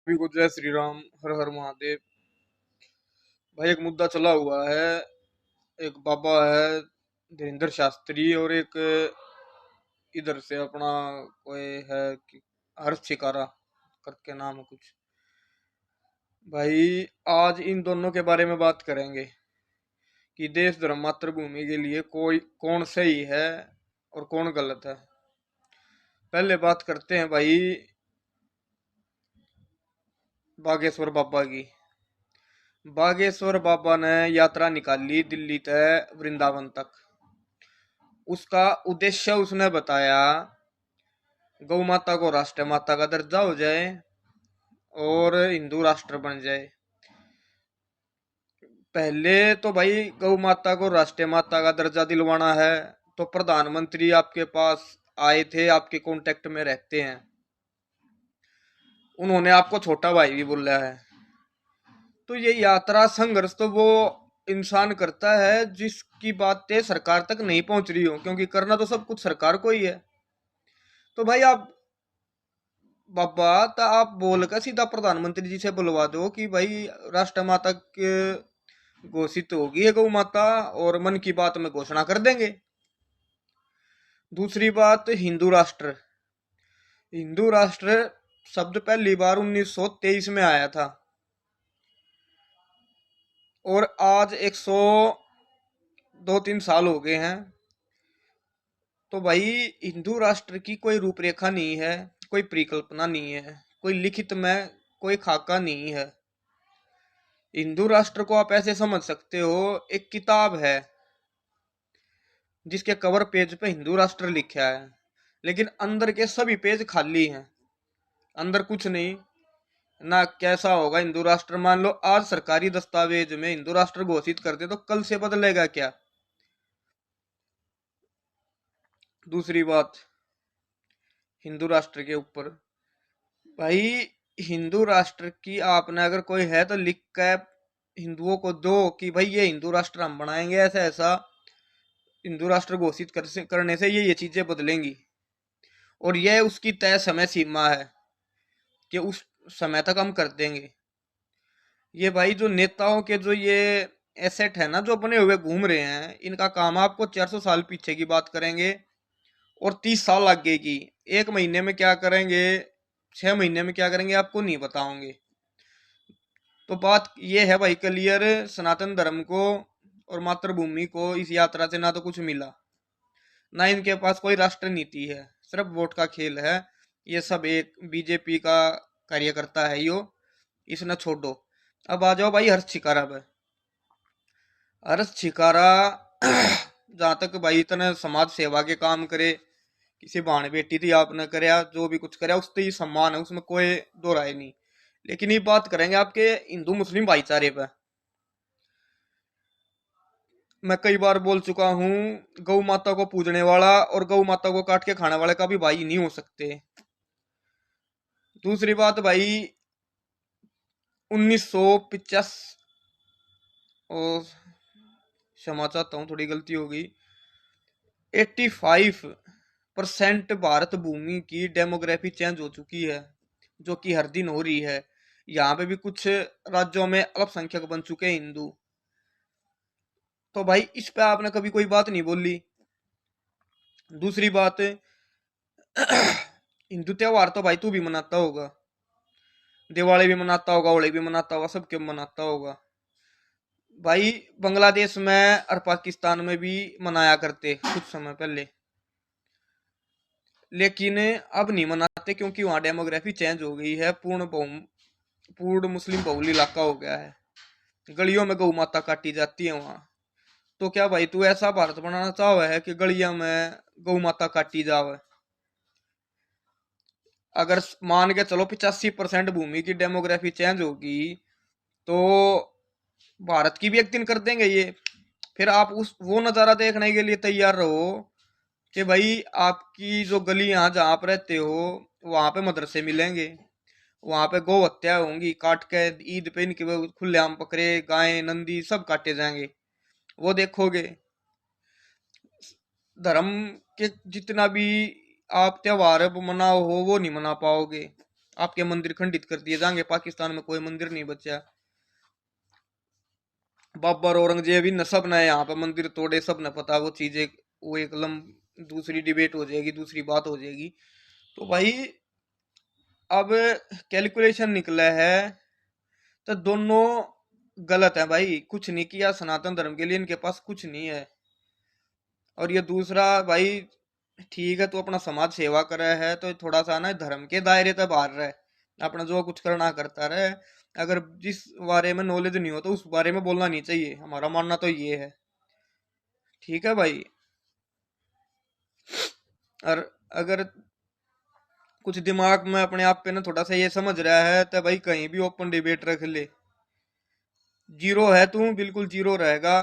सभी को जय श्री राम। हर हर महादेव। भाई एक मुद्दा चला हुआ है। एक बाबा है धीरेन्द्र शास्त्री और एक इधर से अपना कोई है कि हर्ष शिकारा करके नाम है कुछ। भाई आज इन दोनों के बारे में बात करेंगे कि देश धर्म मातृभूमि के लिए कोई कौन सही है और कौन गलत है। पहले बात करते हैं भाई बागेश्वर बाबा की। बागेश्वर बाबा ने यात्रा निकाली दिल्ली से वृंदावन तक। उसका उद्देश्य उसने बताया गौ माता को राष्ट्र माता का दर्जा हो जाए और हिंदू राष्ट्र बन जाए। पहले तो भाई गौ माता को राष्ट्रीय माता का दर्जा दिलवाना है तो प्रधानमंत्री आपके पास आए थे, आपके कांटेक्ट में रहते हैं, उन्होंने आपको छोटा भाई भी बोला है। तो ये यात्रा संघर्ष तो वो इंसान करता है जिसकी बातें सरकार तक नहीं पहुंच रही हो, क्योंकि करना तो सब कुछ सरकार को ही है। तो भाई आप बाबा तो आप बोलकर सीधा प्रधानमंत्री जी से बुलवा दो कि भाई राष्ट्र माता के घोषित होगी है गौ माता और मन की बात में घोषणा कर देंगे। दूसरी बात हिंदू राष्ट्र शब्द पहली बार 1923 में आया था और आज 102-3 साल हो गए हैं। तो भाई हिंदू राष्ट्र की कोई रूपरेखा नहीं है, कोई परिकल्पना नहीं है, कोई लिखित में कोई खाका नहीं है। हिंदू राष्ट्र को आप ऐसे समझ सकते हो, एक किताब है जिसके कवर पेज पे हिंदू राष्ट्र लिखा है, लेकिन अंदर के सभी पेज खाली हैं, अंदर कुछ नहीं। ना कैसा होगा हिंदू राष्ट्र, मान लो आज सरकारी दस्तावेज में हिंदू राष्ट्र घोषित कर दे तो कल से बदलेगा क्या। दूसरी बात हिंदू राष्ट्र के ऊपर, भाई हिंदू राष्ट्र की आपने अगर कोई है तो लिख कर हिंदुओं को दो कि भाई ये हिंदू राष्ट्र हम बनाएंगे, ऐसा ऐसा हिंदू राष्ट्र घोषित करने से ये चीजें बदलेंगी और यह उसकी तय समय सीमा है कि उस समय तक हम कर देंगे। ये भाई जो नेताओं के जो ये एसेट है ना जो बने हुए घूम रहे हैं, इनका काम आपको 400 साल पीछे की बात करेंगे और 30 साल लगेगी। एक महीने में क्या करेंगे, 6 महीने में क्या करेंगे आपको नहीं बताओगे। तो बात ये है भाई क्लियर, सनातन धर्म को और मातृभूमि को इस यात्रा से ना तो कुछ मिला, ना इनके पास कोई राष्ट्र नीति है, सिर्फ वोट का खेल है। ये सब एक बीजेपी का कार्यकर्ता है यो, इसने छोड़ो। अब आ जाओ भाई हर्ष शिकारा पे। हर्ष शिकारा जहां तक भाई इतने समाज सेवा के काम करे, किसी बहन बेटी थी आपने करया, जो भी कुछ करया उससे ही सम्मान है, उसमें कोई दो राय नहीं। लेकिन ये बात करेंगे आपके हिंदू मुस्लिम भाईचारे पे। मैं कई बार बोल चुका हूँ, गौ माता को पूजने वाला और गौ माता को काट के खाने वाले का भी भाई नहीं हो सकते। दूसरी बात भाई 1950 और क्षमा चाहता हूँ थोड़ी गलती हो गई, 85% भारत भूमि की डेमोग्राफी चेंज हो चुकी है, जो कि हर दिन हो रही है। यहाँ पे भी कुछ राज्यों में अल्पसंख्यक बन चुके हैं हिंदू। तो भाई इस पे आपने कभी कोई बात नहीं बोली। दूसरी बात हिंदू त्योहार तो भाई तू भी मनाता होगा, दिवाली भी मनाता होगा, होली भी मनाता होगा, सबके मनाता होगा। भाई बांग्लादेश में और पाकिस्तान में भी मनाया करते कुछ समय पहले, लेकिन अब नहीं मनाते क्योंकि वहां डेमोग्राफी चेंज हो गई है। पूर्ण मुस्लिम बहुल इलाका हो गया है, गलियों में गौ माता काटी जाती है वहां। तो क्या भाई तू ऐसा भारत बनाना चाह है कि गलियों में गौ माता काटी जावे? अगर मान के चलो 85% भूमि की डेमोग्राफी चेंज होगी तो भारत की भी एक दिन कर देंगे ये। फिर आप उस वो नजारा देखने के लिए तैयार रहो कि भाई आपकी जो गली यहाँ जहाँ आप रहते हो वहां पे मदरसे मिलेंगे, वहां पे गौ हत्या होंगी, काट के ईद पे इनके वो खुलेआम बकरे गाय नंदी सब काटे जाएंगे, वो देखोगे। धर्म के जितना भी आप त्योहार मनाओ हो वो नहीं मना पाओगे। आपके मंदिर खंडित कर दिए जाएंगे, पाकिस्तान में कोई मंदिर नहीं बचा। बाबर औरंगजेब इन सब ने यहाँ पे मंदिर तोड़े, सब ने पता वो चीजें। वो एक दूसरी डिबेट हो जाएगी, दूसरी बात हो जाएगी। तो भाई अब कैलकुलेशन निकला है तो दोनों गलत है भाई, कुछ नहीं किया सनातन धर्म के लिए, इनके पास कुछ नहीं है। और ये दूसरा भाई, ठीक है तू अपना समाज सेवा करे है तो थोड़ा सा ना धर्म के दायरे तक बाहर रहे, अपना जो कुछ करना करता रहे। अगर जिस बारे में नॉलेज नहीं हो तो उस बारे में बोलना नहीं चाहिए, हमारा मानना तो ये है। ठीक है भाई। और अगर कुछ दिमाग में अपने आप पे ना थोड़ा सा ये समझ रहा है तो भाई कहीं भी ओपन डिबेट रख ले, जीरो है तू, बिल्कुल जीरो रहेगा।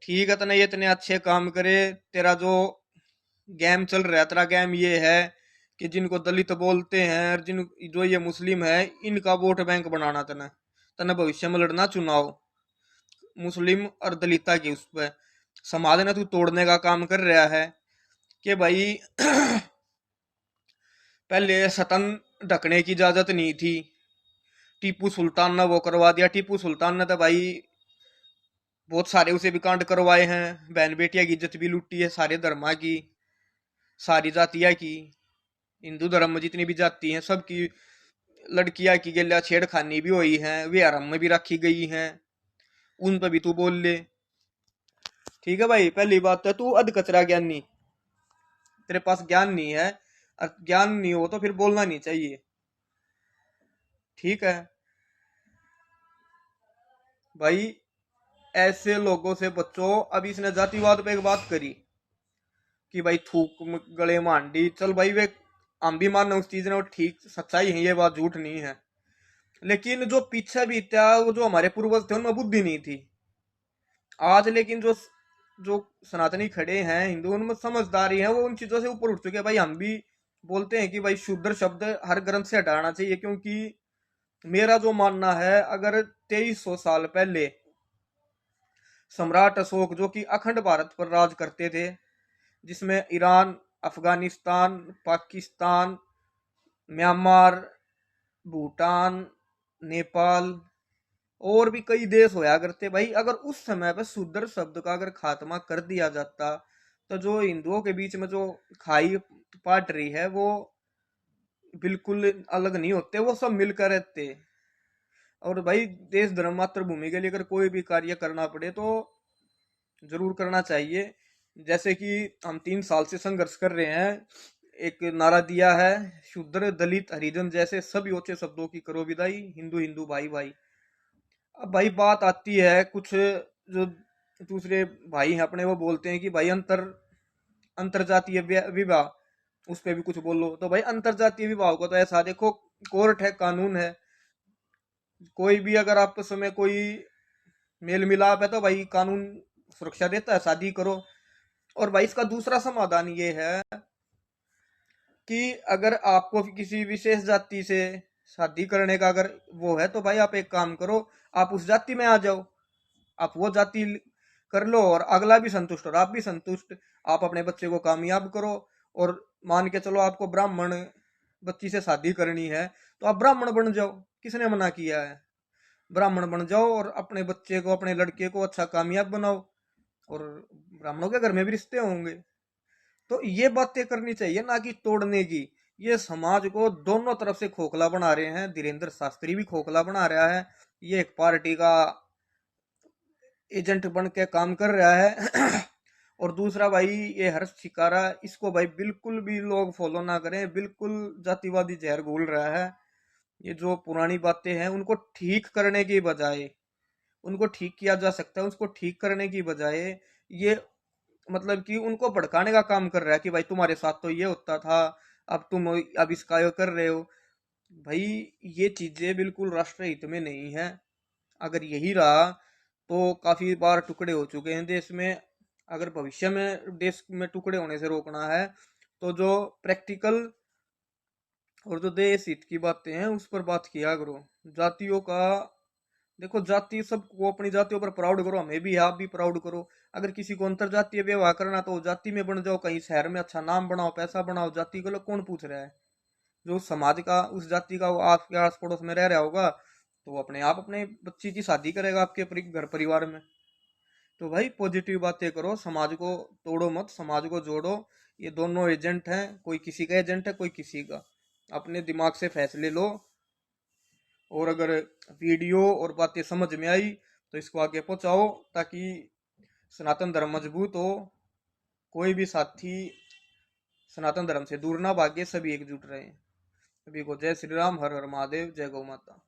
ठीक है तने ये इतने अच्छे काम करे, तेरा जो गेम चल रहा है, तेरा गेम ये है कि जिनको दलित बोलते हैं और जिन जो ये मुस्लिम है इनका वोट बैंक बनाना, तने तने भविष्य में लड़ना चुनाव मुस्लिम और दलिता की उस पर समाज ने तू तोड़ने का काम कर रहा है। कि भाई पहले सतन ढकने की इजाजत नहीं थी, टीपू सुल्तान ने वो करवा दिया। टीपू सुल्तान ने तो भाई बहुत सारे उसे भी कांड करवाए हैं, बहन बेटिया की इज्जत भी लूटी है, सारे धर्मा की, सारी जातिया की। हिंदू धर्म में जितनी भी जाति हैं सबकी लड़कियां की गल्या छेड़खानी भी हुई है, वे हरम में भी रखी गई हैं, उन पर भी तू बोल ले। ठीक है भाई, पहली बात है तू अध कचरा ज्ञानी, तेरे पास ज्ञान नहीं है, और ज्ञान नहीं हो तो फिर बोलना नहीं चाहिए। ठीक है भाई, ऐसे लोगों से बच्चों। अब इसने जातिवाद पे एक बात करी कि भाई थूक गले मांडी, चल भाई वे हम भी मानना उस चीज ने वो ठीक सच्चाई है, ये बात झूठ नहीं है। लेकिन जो पीछे भी था, वो जो हमारे पूर्वज थे उनमें बुद्धि नहीं थी। आज लेकिन जो जो सनातनी खड़े हैं हिंदू, उनमें समझदारी है, वो उन चीजों से ऊपर उठ चुके हैं भाई। हम भी बोलते हैं कि भाई शूद्र शब्द हर ग्रंथ से हटाना चाहिए, क्योंकि मेरा जो मानना है, अगर 2300 साल पहले सम्राट अशोक जो कि अखंड भारत पर राज करते थे, जिसमें ईरान, अफगानिस्तान, पाकिस्तान, म्यांमार, भूटान, नेपाल और भी कई देश होया करते भाई, अगर उस समय पर शूद्र शब्द का अगर खात्मा कर दिया जाता तो जो हिंदुओं के बीच में जो खाई पाट रही है वो बिल्कुल अलग नहीं होते, वो सब मिलकर रहते। और भाई देश धर्म मातृभूमि के लिए अगर कोई भी कार्य करना पड़े तो जरूर करना चाहिए। जैसे कि हम 3 साल से संघर्ष कर रहे हैं, एक नारा दिया है, शूद्र दलित हरिजन जैसे सभी ऊंचे शब्दों की करो विदाई, हिंदू हिंदू भाई भाई। अब भाई बात आती है कुछ जो दूसरे भाई हैं अपने, वो बोलते हैं कि भाई अंतर जातीय विवाह, उस पे भी कुछ बोलो। तो भाई अंतर जातीय विवाह को तो ऐसा देखो, कोर्ट है, कानून है, कोई भी अगर आपस में कोई मेल मिलाप है तो भाई कानून सुरक्षा देता है, शादी करो। और भाई इसका दूसरा समाधान ये है कि अगर आपको किसी विशेष जाति से शादी करने का अगर वो है तो भाई आप एक काम करो, आप उस जाति में आ जाओ, आप वो जाति कर लो और अगला भी संतुष्ट और आप भी संतुष्ट, आप अपने बच्चे को कामयाब करो। और मान के चलो आपको ब्राह्मण बच्ची से शादी करनी है तो आप ब्राह्मण बन जाओ, किसने मना किया है? ब्राह्मण बन जाओ और अपने बच्चे को, अपने लड़के को अच्छा कामयाब बनाओ, और ब्राह्मणों के घर में भी रिश्ते होंगे। तो ये बातें करनी चाहिए, ना कि तोड़ने की। ये समाज को दोनों तरफ से खोखला बना रहे हैं, धीरेन्द्र शास्त्री भी खोखला बना रहा है, ये एक पार्टी का एजेंट बन के काम कर रहा है। और दूसरा भाई ये हर्ष शिकारा, इसको भाई बिल्कुल भी लोग फॉलो ना करें, बिल्कुल जातिवादी जहर घोल रहा है। ये जो पुरानी बातें हैं उनको ठीक करने की बजाय, उनको ठीक किया जा सकता है, उसको ठीक करने की बजाय ये मतलब कि उनको भड़काने का काम कर रहा है कि भाई तुम्हारे साथ तो ये होता था, अब तुम अब इसका ये कर रहे हो। भाई ये चीजें बिल्कुल राष्ट्र हित में नहीं है। अगर यही रहा तो काफी बार टुकड़े हो चुके हैं देश में। अगर भविष्य में देश में टुकड़े होने से रोकना है तो जो प्रैक्टिकल और जो देश हित की बातें हैं उस पर बात किया करो। जातियों का देखो, जाति सबको अपनी जातियों पर प्राउड करो, हमें भी, आप भी प्राउड करो। अगर किसी को अंतर जातीय व्यवहार करना तो जाति में बन जाओ, कहीं शहर में अच्छा नाम बनाओ, पैसा बनाओ, जाति को लोग कौन पूछ रहा है? जो समाज का उस जाति का वो आपके आस पड़ोस में रह रहा होगा, तो वो अपने आप अपने बच्ची की शादी करेगा आपके घर परिवार में। तो भाई पॉजिटिव बातें करो, समाज को तोड़ो मत, समाज को जोड़ो। ये दोनों एजेंट हैं, कोई किसी का एजेंट है, कोई किसी का। अपने दिमाग से फैसले लो। और अगर वीडियो और बातें समझ में आई तो इसको आगे पहुंचाओ, ताकि सनातन धर्म मजबूत हो, कोई भी साथी सनातन धर्म से दूर ना भागे, सभी एकजुट रहे। सभी को जय श्री राम, हर हर महादेव, जय गौ माता।